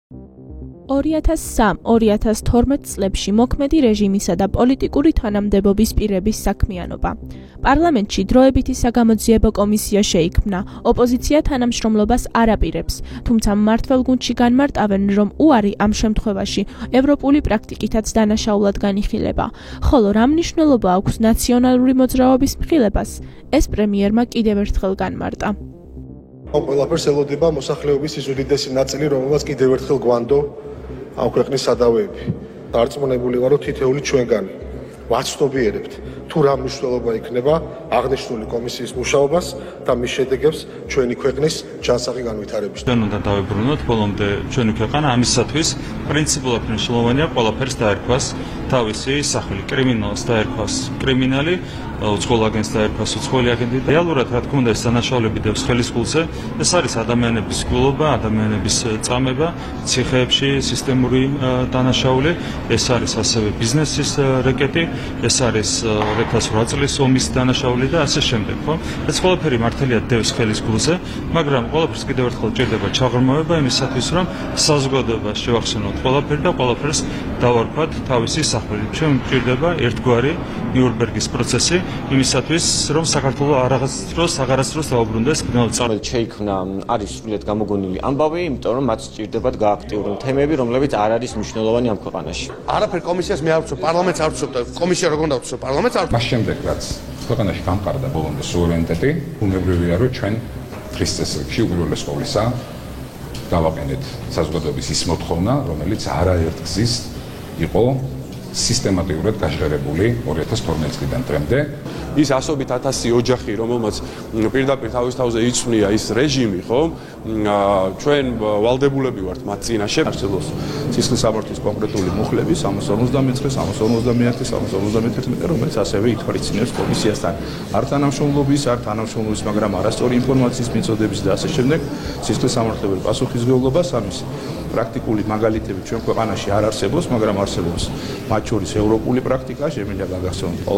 2003-2012 წლებში მოქმედი რეჟიმისა და პოლიტიკური თანამდებობის პირების საქმიანობა. პარლამენტში დროებითი საგამოძიებო კომისია შეიქმნა, ოპოზიცია თანამშრომლობას არ აპირებს, თუმცა მმართველ გუნდში განმარტავენ, რომ უარი ამ შემთხვევაში ევროპული პრაქტიკითაც დანაშაულად განიხილება, ხოლო რა მნიშვნელობა აქვს ნაციონალური მოძრაობის მხილებას, ეს პრემიერმა კიდევ ერთხელ განმარტა. ყველაფერს ელოდება მოსახლეობის ის უდიდესი ნაწილი, რომელმაც კიდევ ერთხელ გვანდო ამ ქვეყნის სადავეები. დარწმუნებული ვარ, რომ თითოეული ჩვენგანი ვაცნობიერებთ თუ რა მნიშვნელობა იქნება აღნიშნული კომისიის მუშაობას და მის შედეგებს ჩვენი ქვეყნის ჯანსაღი განვითარების. ჩვენ უნდა დავებრუნოთ ბოლომდე ჩვენი ქვეყანა ამისათვის პრინციპულად მნიშვნელოვანია ყველაფერს დაერქვას თავისი სახელი, კრიმინალს დაერქვას კრიმინალი, უცხოელ აგენტს დაერქვას უცხოელი აგენტი. რეალურად რა თქმა უნდა ეს დანაშაულები დევს ხელისყულზე, ეს არის ადამიანების გულობა, ადამიანების წამება ციხეებში, სისტემური დანაშაული, ეს არის ასევე ბიზნესის რეკეტი, ეს არის 2008 წლის ომის დანაშაული და ასე შემდეგ, ხო? ეს ყველაფერი მართალია დევს ხელისგულზე, მაგრამ ყველაფერს კიდევ ერთხელ ჭირდება ჩაღრმავება იმისათვის, რომ საზოგადოებას შევახსენოთ ყველაფერი და ყველაფერს დავარქვათ თავისი სახელი. ჩვენ ჭირდება ერთგვარი ნიურნბერგის პროცესი იმისათვის, რომ საქართველო აღარასდროს დაუბრუნდეს ბნელ წამალ შეიქმნა არის სრულიად გამოგონილი ამბავი, იმიტომ რომ მათ სჭირდებათ გააქტიურონ თემები, რომლებიც არ არის მნიშვნელოვანი ამ ქვეყანაში. არაფერ კომისიას მე არ ვცნობ, პარლამენტს არ ვცნობ და კომისია როგორ უნდა ვცნობ, პარლამენტს არ. მას შემდეგ რაც ქვეყანაში გამყარდა ბოლომდე სუვერენიტეტი, ბუნებრივია რომ ჩვენ დღის წესრიგში უპირველეს ყოვლისა გავაყენეთ საზოგადოების ის მოთხოვნა, რომელიც არაერთ გზის იყო სისტემატიურად გაჟღერებული 2012 წლიდან დღემდე. ის ასობით 1000 ოჯახი, რომელმაც პირდაპირ თავის თავზე იცვლია ის რეჟიმი, ხო? ჩვენ ვალდებულები ვართ მათ წინაშე. არსებობს სისხლის სამართლის კონკრეტული მუხლები 359, 351, 351, რომელიც ასევე ითვალისწინებს კომისიასთან არ თანამშრომლობის, არ თანამშრომლობის, მაგრამ არასწორი ინფორმაციის მიწოდების და ასე შემდეგ სისხლის სამართლებრივ პასუხისმგებლობას ამის პრაქტიკული მაგალითები ჩვენ ქვეყანაში არ არსებობს, მაგრამ არსებობს მათ შორის ევროპული პრაქტიკა, შემიძლია გაგახსენოთ.